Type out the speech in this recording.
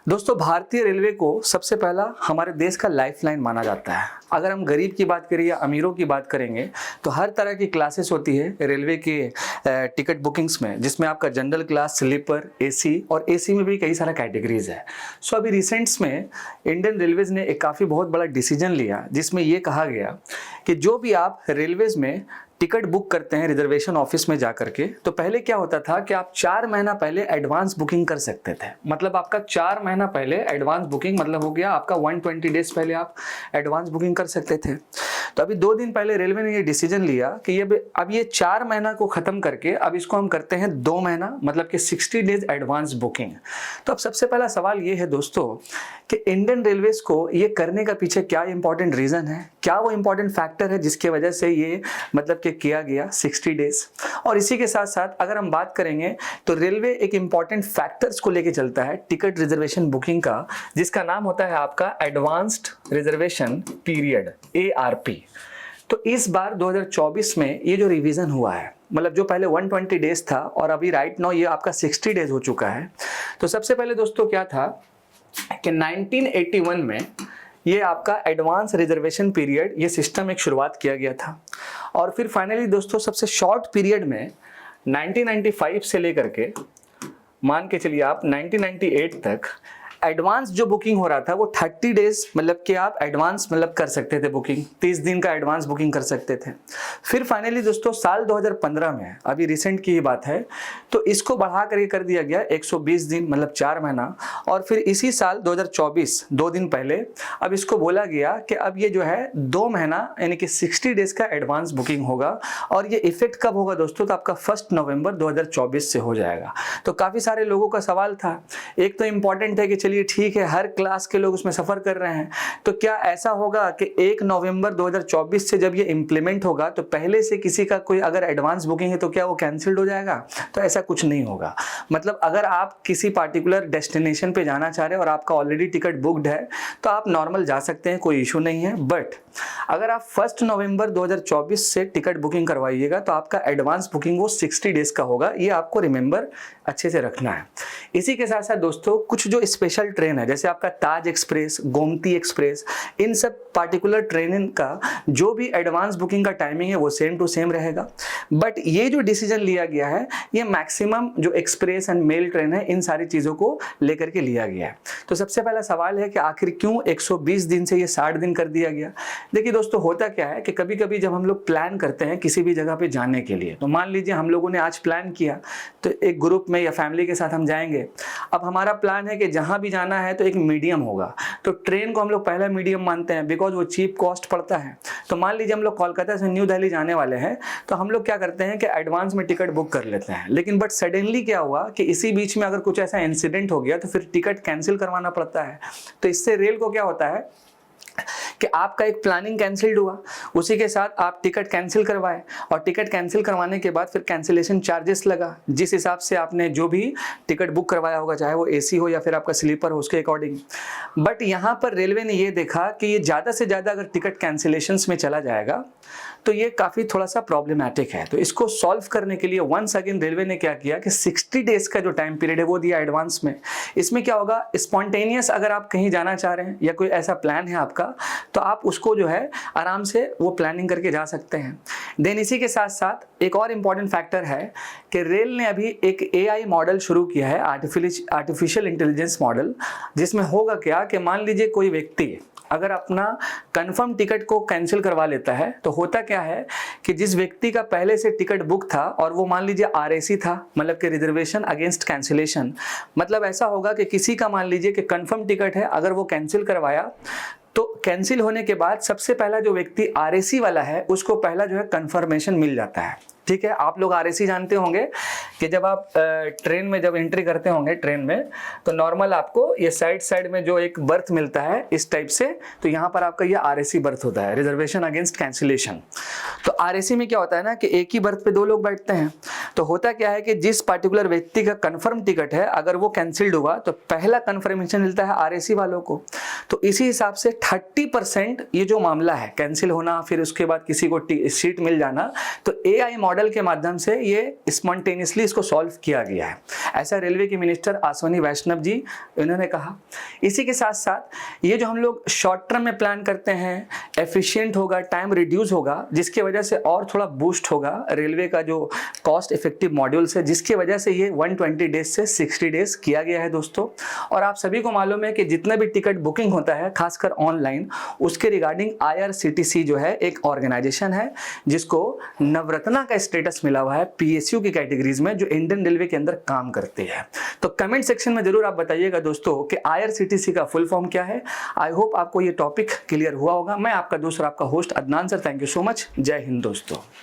दोस्तों, भारतीय रेलवे को सबसे पहला हमारे देश का लाइफलाइन माना जाता है। अगर हम गरीब की बात करें या अमीरों की बात करेंगे तो हर तरह की क्लासेस होती है रेलवे के टिकट बुकिंग्स में, जिसमें आपका जनरल क्लास, स्लीपर, एसी और एसी में भी कई सारा कैटेगरीज है। सो अभी रिसेंट्स में इंडियन रेलवेज ने एक काफ़ी बहुत बड़ा डिसीजन लिया, जिसमें ये कहा गया कि जो भी आप रेलवेज में टिकट बुक करते हैं रिजर्वेशन ऑफिस में जाकर के, तो पहले क्या होता था कि आप 4 महीना पहले एडवांस बुकिंग कर सकते थे। मतलब आपका 4 महीना पहले एडवांस बुकिंग मतलब हो गया आपका 120 डेज पहले आप एडवांस बुकिंग कर सकते थे। तो अभी 2 दिन पहले रेलवे ने ये डिसीजन लिया कि अब ये 4 महीना को खत्म करके अब इसको हम करते हैं 2 महीना, मतलब कि 60 डेज एडवांस बुकिंग। तो अब सबसे पहला सवाल ये है दोस्तों कि इंडियन रेलवेज को ये करने का पीछे क्या इंपॉर्टेंट रीजन है, क्या वो इंपॉर्टेंट फैक्टर है जिसकी वजह से ये मतलब कि किया गया 60 डेज। और इसी के साथ साथ अगर हम बात करेंगे तो रेलवे एक इंपॉर्टेंट फैक्टर्स को लेके चलता है टिकट रिजर्वेशन बुकिंग का, जिसका नाम होता है आपका एडवांस्ड रिजर्वेशन पीरियड, ARP। तो इस बार 2024 में ये जो रिवीजन हुआ है, मतलब जो पहले 120 डेज था और अभी राइट नाउ ये आपका 60 डेज हो चुका है। तो सबसे पहले दोस्तों क्या था कि 1981 में ये आपका एडवांस रिजर्वेशन पीरियड, ये सिस्टम एक शुरुआत किया गया था। और फिर फाइनली दोस्तों सबसे शॉर्ट पीरियड में 1995 से लेकर के मान के चलिए आप 1998 तक एडवांस जो बुकिंग हो रहा था वो 30 डेज मतलब कि आप एडवांस मतलब कर सकते थे बुकिंग, 30 दिन का एडवांस बुकिंग कर सकते थे। फिर फाइनली दोस्तों साल 2015 में, अभी रिसेंट की ही बात है, तो इसको बढ़ा करके कर दिया गया 120 दिन मतलब 4 महीना। और फिर इसी साल 2024 2 दिन पहले अब इसको बोला गया कि अब ये जो है 2 महीना यानी कि 60 डेज का एडवांस बुकिंग होगा। और ये इफेक्ट कब होगा दोस्तों, तो आपका 1 नवंबर 2024 से हो जाएगा। तो काफ़ी सारे लोगों का सवाल था, एक तो इम्पॉर्टेंट है कि चलिए ठीक है हर क्लास के लोग उसमें सफर कर रहे हैं, तो क्या ऐसा होगा कि 1 नवंबर 2024 से जब ये इंप्लीमेंट होगा तो पहले से किसी का कोई अगर एडवांस बुकिंग है तो क्या वो कैंसिल्ड हो जाएगा? तो ऐसा कुछ नहीं होगा। मतलब अगर आप किसी पार्टिकुलर डेस्टिनेशन पे जाना चाह रहे हैं और आपका ऑलरेडी टिकट बुक्ड है तो आप नॉर्मल जा सकते हैं, कोई इशू नहीं है। बट अगर आप 1 नवंबर 2024 से टिकट बुकिंग करवाइएगा तो आपका एडवांस बुकिंग वो 60 डेज का होगा। ये आपको रिमेंबर अच्छे से रखना है। इसी के साथ साथ दोस्तों कुछ जो स्पेशल ट्रेन है जैसे आपका ताज एक्सप्रेस, गोमती एक्सप्रेस, इन सब पार्टिकुलर ट्रेन का जो भी एडवांस बुकिंग का टाइमिंग है वो सेम टू सेम रहेगा। बट ये जो डिसीजन लिया गया है ये मैक्सिमम जो एक्सप्रेस एंड मेल ट्रेन है इन सारी चीज़ों को लेकर के लिया गया है। तो सबसे पहला सवाल है कि आखिर क्यों 120 दिन से ये 60 दिन कर दिया गया? देखिए दोस्तों, होता क्या है कि कभी कभी जब हम लोग प्लान करते हैं किसी भी जगह पे जाने के लिए, तो मान लीजिए हम लोगों ने आज प्लान किया तो एक ग्रुप में या फैमिली के साथ हम जाएंगे। अब हमारा प्लान है कि जहाँ भी जाना है तो एक मीडियम होगा, तो ट्रेन को हम लोग पहला मीडियम मानते हैं बिकॉज वो चीप कॉस्ट पड़ता है। तो मान लीजिए हम लोग कोलकाता से न्यू दिल्ली जाने वाले हैं, तो हम लोग क्या करते हैं कि एडवांस में टिकट बुक कर लेते हैं। लेकिन बट सडनली क्या हुआ कि इसी बीच में अगर कुछ ऐसा इंसिडेंट हो गया तो फिर टिकट कैंसिल करवाना पड़ता है। तो इससे रेल को क्या होता है कि आपका एक प्लानिंग कैंसिल्ड हुआ, उसी के साथ आप टिकट कैंसिल करवाए और टिकट कैंसिल करवाने के बाद फिर कैंसिलेशन चार्जेस लगा, जिस हिसाब से आपने जो भी टिकट बुक करवाया होगा, चाहे वो एसी हो या फिर आपका स्लीपर हो, उसके अकॉर्डिंग। बट यहाँ पर रेलवे ने ये देखा कि ये ज़्यादा से ज़्यादा अगर टिकट कैंसिलेशंस में चला जाएगा तो ये काफ़ी थोड़ा सा प्रॉब्लमैटिक है। तो इसको सॉल्व करने के लिए वंस अगेन रेलवे ने क्या किया कि 60 डेज का जो टाइम पीरियड है वो दिया एडवांस में। इसमें क्या होगा, स्पॉन्टेनियस अगर आप कहीं जाना चाह रहे हैं या कोई ऐसा प्लान है आपका, तो आप उसको जो है आराम से वो प्लानिंग करके जा सकते हैं। देन इसी के साथ साथ एक और इम्पॉर्टेंट फैक्टर है कि रेल ने अभी एक AI मॉडल शुरू किया है, आर्टिफिशियल इंटेलिजेंस मॉडल, जिसमें होगा क्या कि मान लीजिए कोई व्यक्ति अगर अपना कंफर्म टिकट को कैंसिल करवा लेता है, तो होता क्या है कि जिस व्यक्ति का पहले से टिकट बुक था और वो मान लीजिए RAC था, मतलब कि रिजर्वेशन अगेंस्ट कैंसिलेशन, मतलब ऐसा होगा कि किसी का मान लीजिए कि कंफर्म टिकट है, अगर वो कैंसिल करवाया तो कैंसिल होने के बाद सबसे पहला जो व्यक्ति RAC वाला है उसको पहला जो है कंफर्मेशन मिल जाता है। ठीक है, आप लोग RAC जानते होंगे कि जब आप ट्रेन में जब एंट्री करते होंगे ट्रेन में, तो नॉर्मल आपको ये साइड में जो एक बर्थ मिलता है इस टाइप से, तो यहाँ पर आपका ये RAC बर्थ होता है, रिजर्वेशन अगेंस्ट कैंसिलेशन। तो आरएसी में क्या होता है ना कि एक ही बर्थ पे दो लोग बैठते हैं। तो होता क्या है कि जिस पार्टिकुलर व्यक्ति का कंफर्म टिकट है अगर वो कैंसिल्ड हुआ तो पहला कंफर्मेशन मिलता है आरएसी वालों को। तो इसी हिसाब से 30% ये जो मामला है कैंसिल होना, फिर उसके बाद किसी को सीट मिल जाना, तो एआई मॉडल के माध्यम से ये स्पॉन्टेनियसली इसको सॉल्व किया गया है, ऐसा रेलवे के मिनिस्टर अश्विनी वैष्णव जी इन्होंने कहा। इसी के साथ साथ ये जो हम लोग शॉर्ट टर्म में प्लान करते हैं एफिशिएंट होगा, टाइम रिड्यूस होगा, जिसकी वजह से और थोड़ा बूस्ट होगा रेलवे का जो कॉस्ट इफेक्टिव मॉड्यूल्स है, जिसकी वजह से ये 120 डेज से 60 डेज किया गया है दोस्तों। और आप सभी को मालूम है कि जितना भी टिकट बुकिंग होता है खासकर ऑनलाइन, उसके रिगार्डिंग IRCTC जो है एक ऑर्गेनाइजेशन है जिसको नवरत्ना का स्टेटस मिला हुआ है PSU की कैटेगरीज में, जो इंडियन रेलवे के अंदर काम करती है। तो कमेंट सेक्शन में जरूर आप बताइएगा दोस्तों कि IRCTC का फुल फॉर्म क्या है। आई होप आपको ये टॉपिक क्लियर हुआ होगा। मैं आपका दोस्त और आपका host Adnan sir, thank you so much. जय हिंद दोस्तों।